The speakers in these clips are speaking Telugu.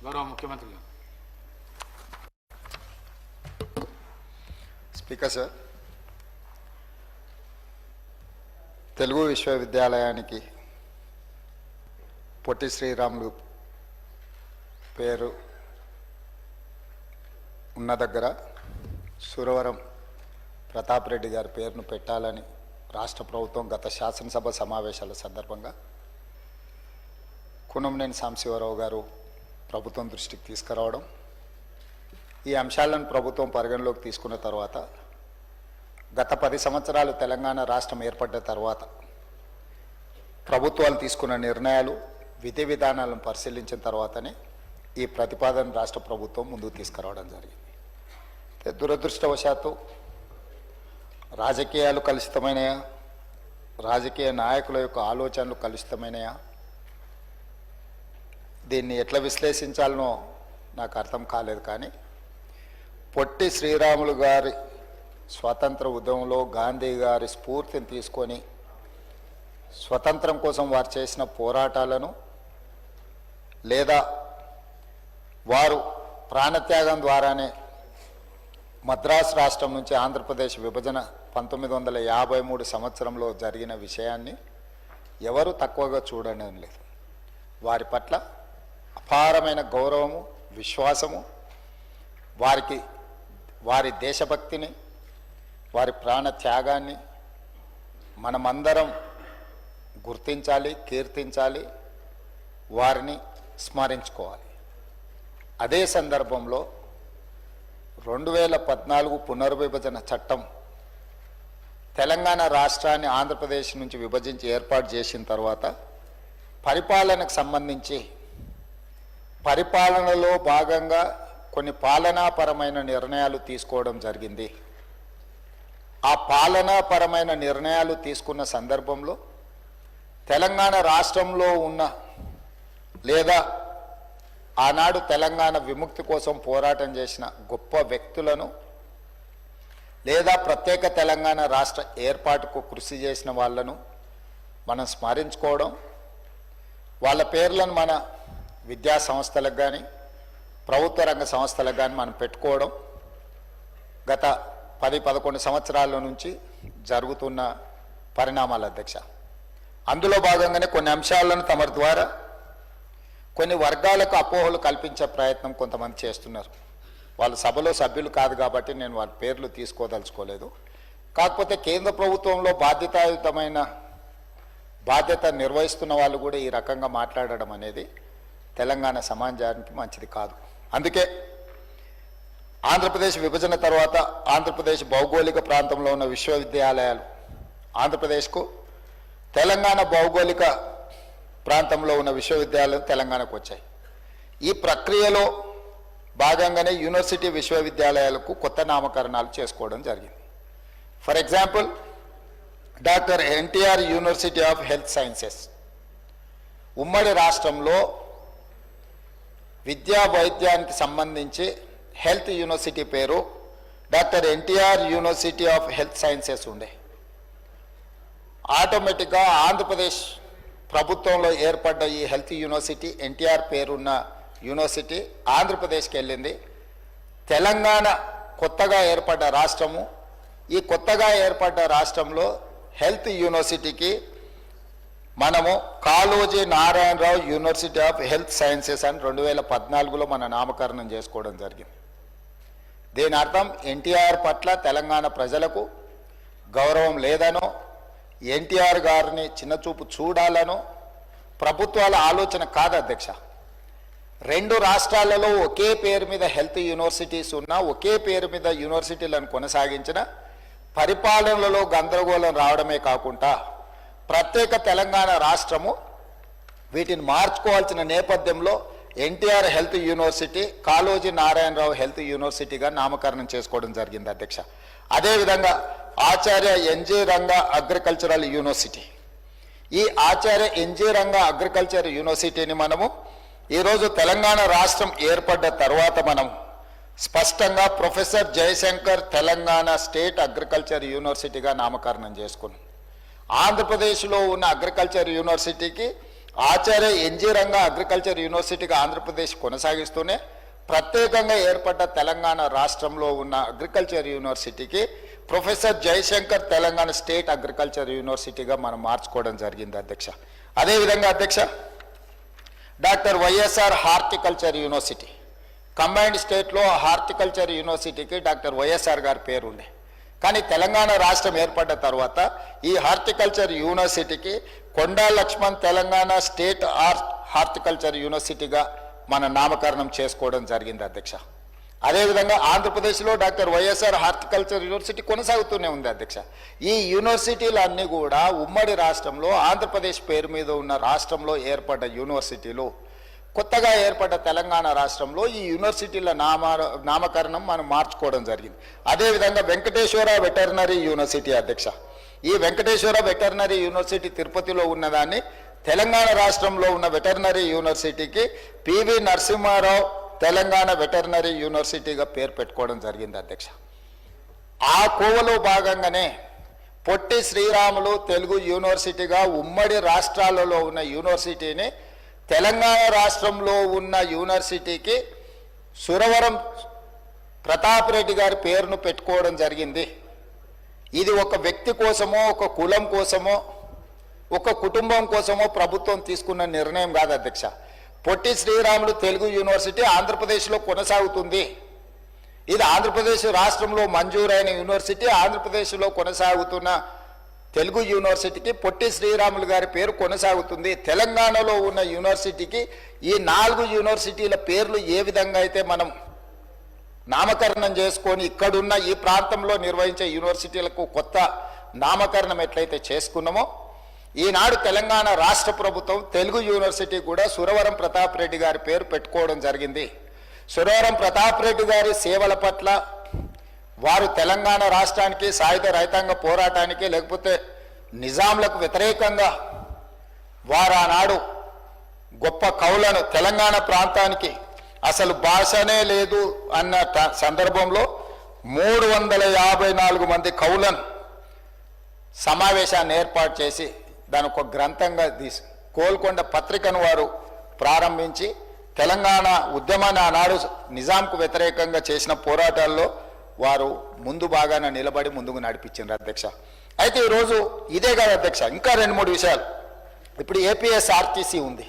గౌరవ ముఖ్యమంత్రి గారు. స్పీకర్ సార్, తెలుగు విశ్వవిద్యాలయానికి పొట్టి శ్రీరాములు పేరు ఉన్న దగ్గర సురవరం ప్రతాప్ రెడ్డి గారి పేరును పెట్టాలని రాష్ట్ర ప్రభుత్వం గత శాసనసభ సమావేశాల సందర్భంగా కునంనేని సాంబశివరావు గారు ప్రభుత్వం దృష్టికి తీసుకురావడం, ఈ అంశాలను ప్రభుత్వం పరిగణలోకి తీసుకున్న తర్వాత గత 10 సంవత్సరాలు తెలంగాణ రాష్ట్రం ఏర్పడ్డ తర్వాత ప్రభుత్వాలు తీసుకున్న నిర్ణయాలు విధి విధానాలను పరిశీలించిన తర్వాతనే ఈ ప్రతిపాదన రాష్ట్ర ప్రభుత్వం ముందుకు తీసుకురావడం జరిగింది. దురదృష్టవశాత్తు రాజకీయాలు కలుషితమైనయా, రాజకీయ నాయకుల యొక్క ఆలోచనలు కలుషితమైనయా, దీన్ని ఎట్లా విశ్లేషించాలనో నాకు అర్థం కాలేదు. కానీ పొట్టి శ్రీరాములు గారి స్వాతంత్ర ఉద్యమంలో గాంధీ గారి స్ఫూర్తిని తీసుకొని స్వతంత్రం కోసం వారు చేసిన పోరాటాలను, లేదా వారు ప్రాణత్యాగం ద్వారానే మద్రాసు రాష్ట్రం నుంచి ఆంధ్రప్రదేశ్ విభజన 1953 సంవత్సరంలో జరిగిన విషయాన్ని ఎవరు తక్కువగా చూడడం లేదు. వారి పట్ల అపారమైన గౌరవము, విశ్వాసము, వారి దేశభక్తిని, వారి ప్రాణ త్యాగాన్ని మనమందరం గుర్తించాలి, కీర్తించాలి, వారిని స్మరించుకోవాలి. అదే సందర్భంలో 2014 పునర్విభజన చట్టం తెలంగాణ రాష్ట్రాన్ని ఆంధ్రప్రదేశ్ నుంచి విభజించి ఏర్పాటు చేసిన తర్వాత పరిపాలనకు సంబంధించి పరిపాలనలో భాగంగా కొన్ని పాలనాపరమైన నిర్ణయాలు తీసుకోవడం జరిగింది. ఆ పాలనాపరమైన నిర్ణయాలు తీసుకున్న సందర్భంలో తెలంగాణ రాష్ట్రంలో ఉన్న, లేదా ఆనాడు తెలంగాణ విముక్తి కోసం పోరాటం చేసిన గొప్ప వ్యక్తులను, లేదా ప్రత్యేక తెలంగాణ రాష్ట్ర ఏర్పాటుకు కృషి చేసిన వాళ్ళను మనం స్మరించుకోవడం, వాళ్ళ పేర్లను మన విద్యా సంస్థలకు కానీ ప్రభుత్వ రంగ సంస్థలకు కానీ మనం పెట్టుకోవడం గత 10-11 సంవత్సరాల నుంచి జరుగుతున్న పరిణామాల అధ్యక్ష. అందులో భాగంగానే కొన్ని అంశాలను తమ ద్వారా కొన్ని వర్గాలకు అపోహలు కల్పించే ప్రయత్నం కొంతమంది చేస్తున్నారు. వాళ్ళు సభలో సభ్యులు కాదు కాబట్టి నేను వాళ్ళ పేర్లు తీసుకోదలుచుకోలేదు. కాకపోతే కేంద్ర ప్రభుత్వంలో బాధ్యతాయుతమైన బాధ్యత నిర్వహిస్తున్న వాళ్ళు కూడా ఈ రకంగా మాట్లాడడం అనేది తెలంగాణ సమాజానికి మంచిది కాదు. అందుకే ఆంధ్రప్రదేశ్ విభజన తర్వాత ఆంధ్రప్రదేశ్ భౌగోళిక ప్రాంతంలో ఉన్న విశ్వవిద్యాలయాలు ఆంధ్రప్రదేశ్కు, తెలంగాణ భౌగోళిక ప్రాంతంలో ఉన్న విశ్వవిద్యాలయాలు తెలంగాణకు వచ్చాయి. ఈ ప్రక్రియలో భాగంగానే యూనివర్సిటీ విశ్వవిద్యాలయాలకు కొత్త నామకరణాలు చేసుకోవడం జరిగింది. For example, doctor NTR university of health sciences ఉమ్మడి రాష్ట్రంలో విద్యా వైద్యానికి సంబంధించి హెల్త్ యూనివర్సిటీ పేరు doctor NTR university of health sciences ఉండే. ఆటోమేటిక్గా ఆంధ్రప్రదేశ్ ప్రభుత్వంలో ఏర్పడ్డ ఈ హెల్త్ యూనివర్సిటీ, ఎన్టీఆర్ పేరున్న యూనివర్సిటీ ఆంధ్రప్రదేశ్కి వెళ్ళింది. తెలంగాణ కొత్తగా ఏర్పడ్డ రాష్ట్రము, ఈ కొత్తగా ఏర్పడ్డ రాష్ట్రంలో హెల్త్ యూనివర్సిటీకి మనము Kaloji Narayanarao university of health sciences అని 2014లో మన నామకరణం చేసుకోవడం జరిగింది. దీని అర్థం ఎన్టీఆర్ పట్ల తెలంగాణ ప్రజలకు గౌరవం లేదనో, ఎన్టీఆర్ గారిని చిన్నచూపు చూడాలనో ప్రభుత్వాల ఆలోచన కాదు అధ్యక్ష. 2 రాష్ట్రాలలో ఒకే పేరు మీద హెల్త్ యూనివర్సిటీస్ ఉన్నా, ఒకే పేరు మీద యూనివర్సిటీలను కొనసాగించిన పరిపాలనలో గందరగోళం రావడమే కాకుండా ప్రత్యేక తెలంగాణ రాష్ట్రము వీటిని మార్చుకోవాల్సిన నేపథ్యంలో NTR health university Kaloji Narayana Rao health యూనివర్సిటీగా నామకరణం చేసుకోవడం జరిగింది అధ్యక్ష. అదేవిధంగా ఆచార్య ఎన్జీ రంగా అగ్రికల్చరల్ యూనివర్సిటీ, ఈ ఆచార్య ఎన్జీ రంగా అగ్రికల్చర్ యూనివర్సిటీని మనము ఈరోజు తెలంగాణ రాష్ట్రం ఏర్పడ్డ తర్వాత మనం స్పష్టంగా professor Jayashankar Telangana state agriculture యూనివర్సిటీగా నామకరణం చేసుకున్నాం. ఆంధ్రప్రదేశ్లో ఉన్న అగ్రికల్చర్ యూనివర్సిటీకి ఆచార్య ఎన్జీ రంగా అగ్రికల్చర్ యూనివర్సిటీగా ఆంధ్రప్రదేశ్ కొనసాగిస్తూనే ప్రత్యేకంగా ఏర్పడ్డ తెలంగాణ రాష్ట్రంలో ఉన్న అగ్రికల్చర్ యూనివర్సిటీకి professor Jayashankar Telangana state agriculture యూనివర్సిటీగా మనం మార్చుకోవడం జరిగింది అధ్యక్ష. అదేవిధంగా అధ్యక్ష, doctor YSR horticulture university combined స్టేట్లో హార్టికల్చర్ యూనివర్సిటీకి డాక్టర్ వైఎస్ఆర్ గారి పేరు ఉండే. కానీ తెలంగాణ రాష్ట్రం ఏర్పడ్డ తర్వాత ఈ హార్టికల్చర్ యూనివర్సిటీకి కొండా లక్ష్మణ్ తెలంగాణ స్టేట్ హార్టికల్చర్ యూనివర్సిటీగా మన నామకరణం చేసుకోవడం జరిగింది అధ్యక్ష. అదేవిధంగా ఆంధ్రప్రదేశ్లో డాక్టర్ వైఎస్ఆర్ హార్టికల్చర్ యూనివర్సిటీ కొనసాగుతూనే ఉంది అధ్యక్ష. ఈ యూనివర్సిటీలన్నీ కూడా ఉమ్మడి రాష్ట్రంలో ఆంధ్రప్రదేశ్ పేరు మీద ఉన్న రాష్ట్రంలో ఏర్పడ్డ యూనివర్సిటీలు. కొత్తగా ఏర్పడ్డ తెలంగాణ రాష్ట్రంలో ఈ యూనివర్సిటీల నామకరణం మనం మార్చుకోవడం జరిగింది. అదేవిధంగా వెంకటేశ్వర వెటర్నరీ యూనివర్సిటీ అధ్యక్ష. ఈ వెంకటేశ్వర వెటర్నరీ యూనివర్సిటీ తిరుపతిలో ఉన్నదాన్ని తెలంగాణ రాష్ట్రంలో ఉన్న వెటర్నరీ యూనివర్సిటీకి పివి నరసింహారావు తెలంగాణ వెటర్నరీ యూనివర్సిటీగా పేరు పెట్టుకోవడం జరిగింది అధ్యక్ష. ఆ కోవలో భాగంగానే పొట్టి శ్రీరాములు తెలుగు యూనివర్సిటీగా ఉమ్మడి రాష్ట్రాలలో ఉన్న యూనివర్సిటీని తెలంగాణ రాష్ట్రంలో ఉన్న యూనివర్సిటీకి సురవరం ప్రతాప్ రెడ్డి గారి పేరును పెట్టుకోవడం జరిగింది. ఇది ఒక వ్యక్తి కోసమో, ఒక కులం కోసమో, ఒక కుటుంబం కోసమో ప్రభుత్వం తీసుకున్న నిర్ణయం కాదు అధ్యక్ష. పొట్టి శ్రీరాములు తెలుగు యూనివర్సిటీ ఆంధ్రప్రదేశ్లో కొనసాగుతుంది. ఇది ఆంధ్రప్రదేశ్ రాష్ట్రంలో మంజూరైన యూనివర్సిటీ. ఆంధ్రప్రదేశ్లో కొనసాగుతున్న తెలుగు యూనివర్సిటీకి పొట్టి శ్రీరాములు గారి పేరు కొనసాగుతుంది. తెలంగాణలో ఉన్న యూనివర్సిటీకి ఈ 4 యూనివర్సిటీల పేర్లు ఏ విధంగా అయితే మనం నామకరణం చేసుకొని ఇక్కడున్న ఈ ప్రాంతంలో నిర్వహించే యూనివర్సిటీలకు కొత్త నామకరణం ఎట్లయితే చేసుకున్నామో, ఈనాడు తెలంగాణ రాష్ట్ర ప్రభుత్వం తెలుగు యూనివర్సిటీ కూడా సురవరం ప్రతాప్ రెడ్డి గారి పేరు పెట్టుకోవడం జరిగింది. సురవరం ప్రతాప్ రెడ్డి గారి సేవల పట్ల, వారు తెలంగాణ రాష్ట్రానికి సాయుధ రైతాంగ పోరాటానికి లేకపోతే నిజాంలకు వ్యతిరేకంగా వారు ఆనాడు గొప్ప కవులను తెలంగాణ ప్రాంతానికి అసలు భాషనే లేదు అన్న సందర్భంలో 354 మంది కవులను సమావేశాన్ని ఏర్పాటు చేసి దాని ఒక గ్రంథంగా తీసి గోల్కొండ పత్రికను వారు ప్రారంభించి తెలంగాణ ఉద్యమాన్ని ఆనాడు నిజాంకు వ్యతిరేకంగా చేసిన పోరాటాల్లో వారు ముందు బాగానే నిలబడి ముందుకు నడిపించారు అధ్యక్ష. అయితే ఈరోజు ఇదే కాదు అధ్యక్ష, ఇంకా 2-3 విషయాలు. ఇప్పుడు ఏపీఎస్ఆర్టీసీ ఉంది.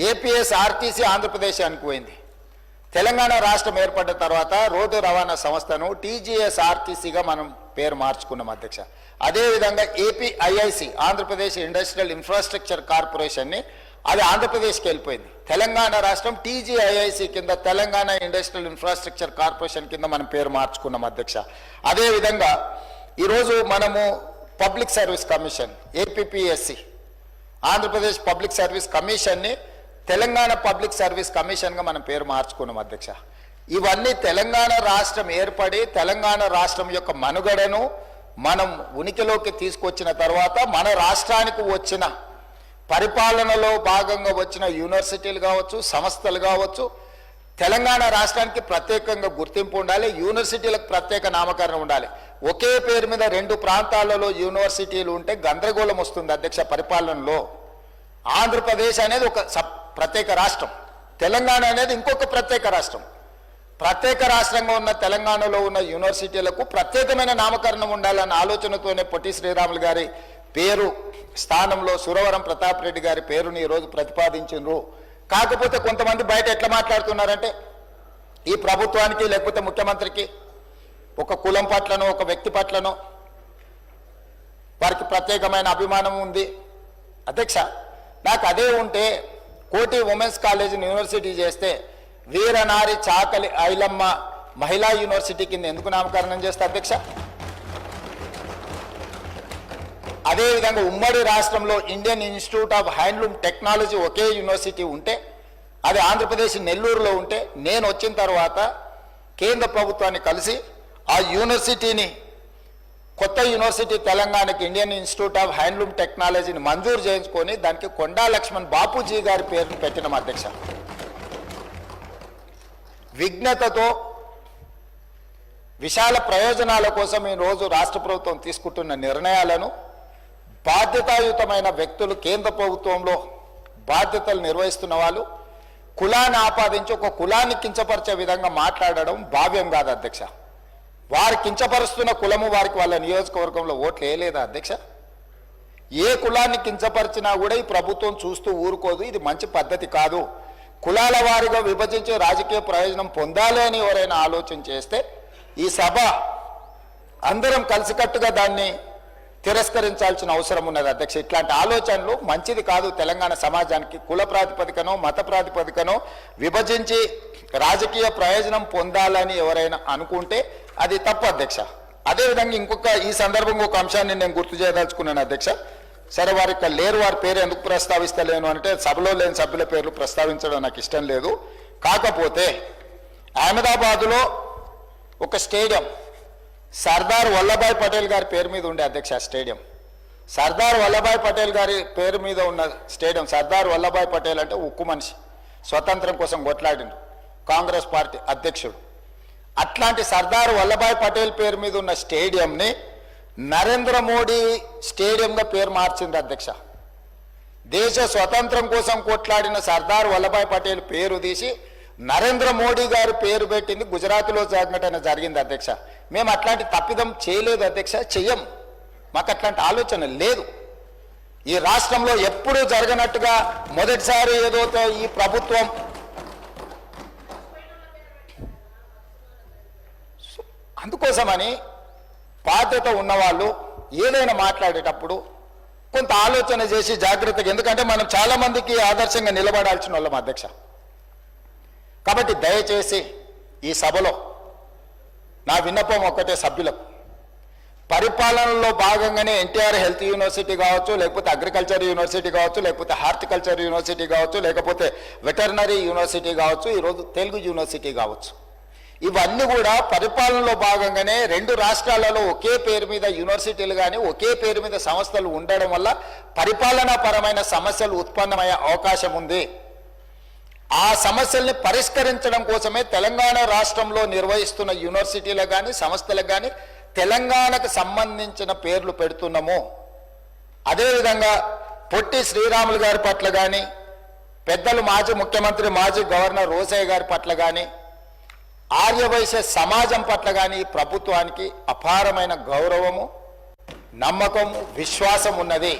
ఏపీఎస్ఆర్టీసీ ఆంధ్రప్రదేశానికి పోయింది. తెలంగాణ రాష్ట్రం ఏర్పడ్డ తర్వాత రోడ్డు రవాణా సంస్థను టీజీఎస్ఆర్టీసీగా మనం పేరు మార్చుకున్నాం అధ్యక్ష. అదేవిధంగా ఏపీఐఐసి ఆంధ్రప్రదేశ్ ఇండస్ట్రియల్ ఇన్ఫ్రాస్ట్రక్చర్ కార్పొరేషన్ని అది ఆంధ్రప్రదేశ్కి వెళ్ళిపోయింది. తెలంగాణ రాష్ట్రం టీజీఐఐసి కింద తెలంగాణ ఇండస్ట్రియల్ ఇన్ఫ్రాస్ట్రక్చర్ కార్పొరేషన్ కింద మనం పేరు మార్చుకున్నాం అధ్యక్ష. అదేవిధంగా ఈరోజు మనము public service commission APPSC Andhra Pradesh public service కమిషన్ని తెలంగాణ పబ్లిక్ సర్వీస్ కమిషన్గా మనం పేరు మార్చుకున్నాం అధ్యక్ష. ఇవన్నీ తెలంగాణ రాష్ట్రం ఏర్పడి తెలంగాణ రాష్ట్రం యొక్క మనుగడను మనం ఉనికిలోకి తీసుకొచ్చిన తర్వాత మన రాష్ట్రానికి వచ్చిన పరిపాలనలో భాగంగా వచ్చిన యూనివర్సిటీలు కావచ్చు, సంస్థలు కావచ్చు, తెలంగాణ రాష్ట్రానికి ప్రత్యేకంగా గుర్తింపు ఉండాలి. యూనివర్సిటీలకు ప్రత్యేక నామకరణం ఉండాలి. ఒకే పేరు మీద 2 ప్రాంతాలలో యూనివర్సిటీలు ఉంటే గందరగోళం వస్తుంది అధ్యక్ష పరిపాలనలో. ఆంధ్రప్రదేశ్ అనేది ఒక ప్రత్యేక రాష్ట్రం, తెలంగాణ అనేది ఇంకొక ప్రత్యేక రాష్ట్రం. ప్రత్యేక రాష్ట్రంగా ఉన్న తెలంగాణలో ఉన్న యూనివర్సిటీలకు ప్రత్యేకమైన నామకరణం ఉండాలన్న ఆలోచనతోనే పొట్టి శ్రీరాములు గారి పేరు స్థానంలో సురవరం ప్రతాప్ రెడ్డి గారి పేరుని ఈరోజు ప్రతిపాదించారు. కాకపోతే కొంతమంది బయట ఎట్లా మాట్లాడుతున్నారంటే ఈ ప్రభుత్వానికి లేకపోతే ముఖ్యమంత్రికి ఒక కులం పట్లనో ఒక వ్యక్తి పట్లనో వారికి ప్రత్యేకమైన అభిమానం ఉంది. అధ్యక్ష, నాకు అదే ఉంటే కోటి ఉమెన్స్ కాలేజీని యూనివర్సిటీ చేస్తే వీరనారి చాకలి ఐలమ్మ మహిళా యూనివర్సిటీ కింద ఎందుకు నామకరణం చేస్తే అధ్యక్ష? అదేవిధంగా ఉమ్మడి రాష్ట్రంలో Indian institute of handloom technology okay university ఉంటే, అది ఆంధ్రప్రదేశ్ నెల్లూరులో ఉంటే, నేను వచ్చిన తర్వాత కేంద్ర ప్రభుత్వాన్ని కలిసి ఆ యూనివర్సిటీని కొత్త యూనివర్సిటీ తెలంగాణకి ఇండియన్ ఇన్స్టిట్యూట్ ఆఫ్ హ్యాండ్లూమ్ టెక్నాలజీని మంజూరు చేయించుకొని దానికి కొండా లక్ష్మణ్ బాపూజీ గారి పేరును పెట్టినాం అధ్యక్ష. విజ్ఞతతో విశాల ప్రయోజనాల కోసం ఈరోజు రాష్ట్ర ప్రభుత్వం తీసుకుంటున్న నిర్ణయాలను బాధ్యతాయుతమైన వ్యక్తులు కేంద్ర ప్రభుత్వంలో బాధ్యతలు నిర్వహిస్తున్న వాళ్ళు కులాన్ని ఆపాదించి ఒక కులాన్ని కించపరిచే విధంగా మాట్లాడడం భావ్యం కాదు అధ్యక్ష. వారు కించపరుస్తున్న కులము వారికి వాళ్ళ నియోజకవర్గంలో ఓట్లు వేయలేదా అధ్యక్ష? ఏ కులాన్ని కించపరిచినా కూడా ఈ ప్రభుత్వం చూస్తూ ఊరుకోదు. ఇది మంచి పద్ధతి కాదు. కులాల వారిగా విభజించి రాజకీయ ప్రయోజనం పొందాలి అని ఎవరైనా ఆలోచన చేస్తే ఈ సభ అందరం కలిసికట్టుగా దాన్ని తిరస్కరించాల్సిన అవసరం ఉన్నది అధ్యక్ష. ఇట్లాంటి ఆలోచనలు మంచిది కాదు. తెలంగాణ సమాజానికి కుల ప్రాతిపదికనో మత ప్రాతిపదికనో విభజించి రాజకీయ ప్రయోజనం పొందాలని ఎవరైనా అనుకుంటే అది తప్పు అధ్యక్ష. అదేవిధంగా ఈ సందర్భంగా ఒక అంశాన్ని నేను గుర్తు చేయదలుచుకున్నాను అధ్యక్ష. సరే, వారు ఇక్కడ లేరు, వారి పేరు ఎందుకు ప్రస్తావిస్తలేను అంటే సభలో లేని సభ్యుల పేర్లు ప్రస్తావించడం నాకు ఇష్టం లేదు. కాకపోతే అహ్మదాబాదులో ఒక స్టేడియం సర్దార్ వల్లభాయ్ పటేల్ గారి పేరు మీద ఉండే అధ్యక్ష. స్టేడియం సర్దార్ వల్లభాయ్ పటేల్ గారి పేరు మీద ఉన్న స్టేడియం. సర్దార్ వల్లభాయ్ పటేల్ అంటే ఉక్కు మనిషి, స్వతంత్రం కోసం కొట్లాడిండు, కాంగ్రెస్ పార్టీ అధ్యక్షుడు. అట్లాంటి సర్దార్ వల్లభాయ్ పటేల్ పేరు మీద ఉన్న స్టేడియంని నరేంద్ర మోడీ స్టేడియంగా పేరు మార్చింది అధ్యక్ష. దేశ స్వతంత్రం కోసం కొట్లాడిన సర్దార్ వల్లభాయ్ పటేల్ పేరు తీసి నరేంద్ర మోడీ గారి పేరు పెట్టింది. గుజరాత్లో సంఘటన జరిగింది అధ్యక్ష. మేము అట్లాంటి తప్పిదం చేయలేదు అధ్యక్ష, చెయ్యం. మాకు అట్లాంటి ఆలోచన లేదు. ఈ రాష్ట్రంలో ఎప్పుడూ జరగనట్టుగా మొదటిసారి ఏదో ఈ ప్రభుత్వం అందుకోసమని బాధ్యత ఉన్నవాళ్ళు ఏదైనా మాట్లాడేటప్పుడు కొంత ఆలోచన చేసి జాగ్రత్తగా, ఎందుకంటే మనం చాలా మందికి ఆదర్శంగా నిలబడాల్సిన వాళ్ళం అధ్యక్ష. కాబట్టి దయచేసి ఈ సభలో నా విన్నపం ఒక్కటే సభ్యులకు, పరిపాలనలో భాగంగానే ఎన్టీఆర్ హెల్త్ యూనివర్సిటీ కావచ్చు, లేకపోతే అగ్రికల్చర్ యూనివర్సిటీ కావచ్చు, లేకపోతే హార్టికల్చర్ యూనివర్సిటీ కావచ్చు, లేకపోతే వెటర్నరీ యూనివర్సిటీ కావచ్చు, ఈరోజు తెలుగు యూనివర్సిటీ కావచ్చు, ఇవన్నీ కూడా పరిపాలనలో భాగంగానే రెండు రాష్ట్రాలలో ఒకే పేరు మీద యూనివర్సిటీలు కానీ ఒకే పేరు మీద సంస్థలు ఉండడం వల్ల పరిపాలనా పరమైన సమస్యలు ఉత్పన్నమయ్యే అవకాశం ఉంది. ఆ సమస్యల్ని పరిష్కరించడం కోసమే తెలంగాణ రాష్ట్రంలో నిర్వహిస్తున్న యూనివర్సిటీలకు కానీ సంస్థలకు కానీ తెలంగాణకు సంబంధించిన పేర్లు పెడుతున్నాము. అదేవిధంగా పొట్టి శ్రీరాములు గారి పట్ల కానీ, పెద్దలు మాజీ ముఖ్యమంత్రి మాజీ గవర్నర్ రోసయ్య గారి పట్ల కానీ, ఆర్యవైశ్య సమాజం పట్ల కానీ ప్రభుత్వానికి అపారమైన గౌరవము, నమ్మకము, విశ్వాసం ఉన్నది.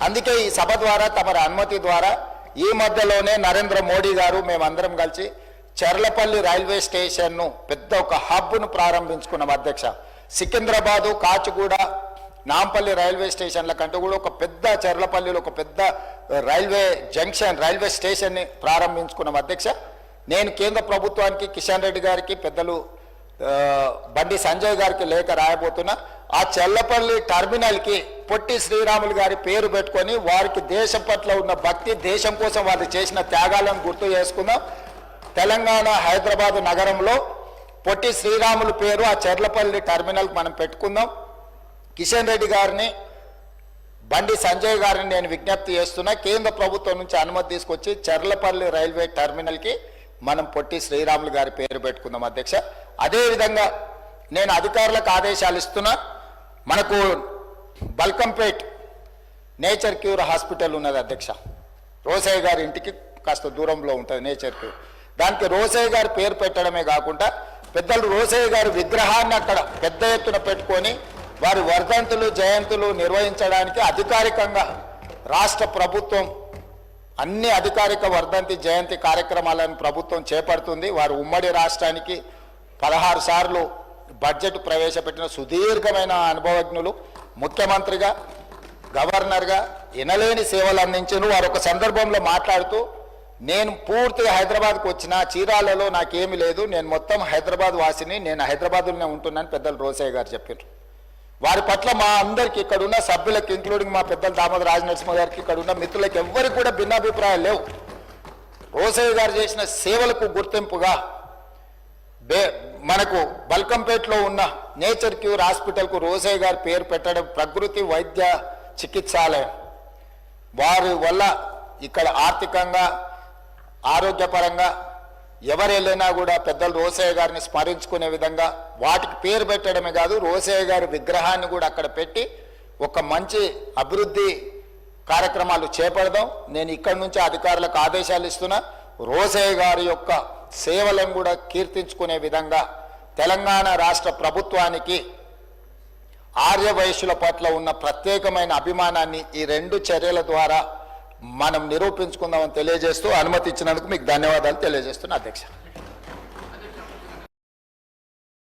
అందుకే ఈ సభ ద్వారా తమరి అనుమతి ద్వారా ఈ మధ్యలోనే నరేంద్ర మోడీ గారు మేమందరం కలిసి చర్లపల్లి రైల్వే స్టేషన్ను పెద్ద ఒక హబ్ను ప్రారంభించుకున్నాం అధ్యక్ష. సికింద్రాబాదు, కాచిగూడ, నాంపల్లి రైల్వే స్టేషన్ల కంటే కూడా ఒక పెద్ద చర్లపల్లిలో ఒక పెద్ద రైల్వే జంక్షన్, రైల్వే స్టేషన్ని ప్రారంభించుకున్నాం అధ్యక్ష. నేను కేంద్ర ప్రభుత్వానికి, కిషన్ రెడ్డి గారికి, పెద్దలు బండి సంజయ్ గారికి లేఖ రాయబోతున్నా. ఆ చర్లపల్లి టర్మినల్కి పొట్టి శ్రీరాములు గారి పేరు పెట్టుకొని వారికి దేశం పట్ల ఉన్న భక్తి, దేశం కోసం వారు చేసిన త్యాగాలను గుర్తు చేసుకుందాం. తెలంగాణ హైదరాబాద్ నగరంలో పొట్టి శ్రీరాములు పేరు ఆ చర్లపల్లి టర్మినల్కి మనం పెట్టుకుందాం. కిషన్ రెడ్డి గారిని, బండి సంజయ్ గారిని నేను విజ్ఞప్తి చేస్తున్నా, కేంద్ర ప్రభుత్వం నుంచి అనుమతి తీసుకొచ్చి చర్లపల్లి రైల్వే టర్మినల్కి మనం పొట్టి శ్రీరాములు గారి పేరు పెట్టుకుందాం అధ్యక్ష. అదేవిధంగా నేను అధికారులకు ఆదేశాలు ఇస్తున్నా. మనకు బల్కంపేట్ నేచర్ క్యూర్ హాస్పిటల్ ఉన్నది అధ్యక్ష. రోసయ్య గారి ఇంటికి కాస్త దూరంలో ఉంటుంది నేచర్ క్యూర్. దానికి రోసయ్య గారి పేరు పెట్టడమే కాకుండా పెద్దలు రోసయ్య గారి విగ్రహాన్ని అక్కడ పెద్ద ఎత్తున పెట్టుకొని వారి వర్ధంతులు, జయంతులు నిర్వహించడానికి అధికారికంగా రాష్ట్ర ప్రభుత్వం అన్ని అధికారిక వర్ధంతి, జయంతి కార్యక్రమాలను ప్రభుత్వం చేపడుతుంది. వారు ఉమ్మడి రాష్ట్రానికి 16 సార్లు బడ్జెట్ ప్రవేశపెట్టిన సుదీర్ఘమైన అనుభవజ్ఞులు. ముఖ్యమంత్రిగా, గవర్నర్గా ఎనలేని సేవలు అందించిన వారు ఒక సందర్భంలో మాట్లాడుతూ, నేను పూర్తిగా హైదరాబాద్కు వచ్చిన, చీరాలలో నాకేమీ లేదు, నేను మొత్తం హైదరాబాద్ వాసిని, నేను హైదరాబాద్లోనే ఉంటున్నాను పెద్దలు రోసయ్య గారు చెప్పారు. వారి పట్ల మా అందరికీ, ఇక్కడ ఉన్న సభ్యులకి, ఇంక్లూడింగ్ మా పెద్దలు దామోదర రాజనరసింహ గారికి, ఇక్కడ ఉన్న మిత్రులకి ఎవ్వరికి కూడా భిన్నాభిప్రాయాలు లేవు. రోసయ్య గారు చేసిన సేవలకు గుర్తింపుగా మనకు బల్కంపేటలో ఉన్న నేచర్ క్యూర్ హాస్పిటల్కు రోసయ్య గారి పేరు పెట్టడం ప్రకృతి వైద్య చికిత్సాలయం. వారి వల్ల ఇక్కడ ఆర్థికంగా, ఆరోగ్యపరంగా ఎవరు వెళ్ళినా కూడా పెద్దలు రోసయ్య గారిని స్మరించుకునే విధంగా వాటికి పేరు పెట్టడమే కాదు, రోసయ్య గారి విగ్రహాన్ని కూడా అక్కడ పెట్టి ఒక మంచి అభివృద్ధి కార్యక్రమాలు చేపడదాం. నేను ఇక్కడి నుంచి అధికారులకు ఆదేశాలు ఇస్తున్నా. రోసయ్య గారి యొక్క సేవలను కూడా కీర్తించుకునే విధంగా తెలంగాణ రాష్ట్ర ప్రభుత్వానికి ఆర్యవైశ్యుల పట్ల ఉన్న ప్రత్యేకమైన అభిమానాన్ని ఈ 2 చర్యల ద్వారా మనం నిరూపించుకుందామని తెలియజేస్తూ అనుమతి ఇచ్చినందుకు మీకు ధన్యవాదాలు తెలియజేస్తున్నా అధ్యక్ష.